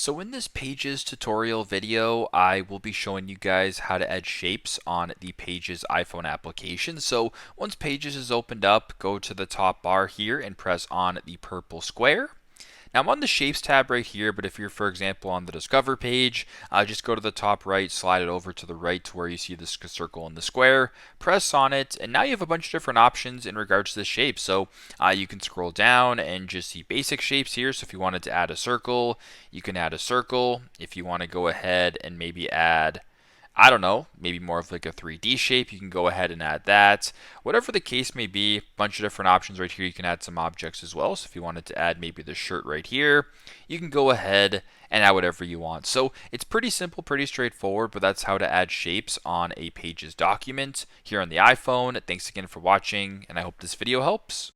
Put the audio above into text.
So in this Pages tutorial video, I will be showing you guys how to add shapes on the Pages iPhone application. So once Pages is opened up, go to the top bar here and press on the purple square. Now I'm on the Shapes tab right here, but if you're, for example, on the Discover page, just go to the top right, slide it over to the right to where you see this circle and the square, press on it, and now you have a bunch of different options in regards to the shape. So you can scroll down and just see basic shapes here. So if you wanted to add a circle, you can add a circle. If you want to go ahead and maybe add I don't know, maybe more of like a 3D shape, you can go ahead and add that. Whatever the case may be, a bunch of different options right here. You can add some objects as well. So if you wanted to add maybe the shirt right here, you can go ahead and add whatever you want. So it's pretty simple, pretty straightforward, but that's how to add shapes on a Pages document here on the iPhone. Thanks again for watching, and I hope this video helps.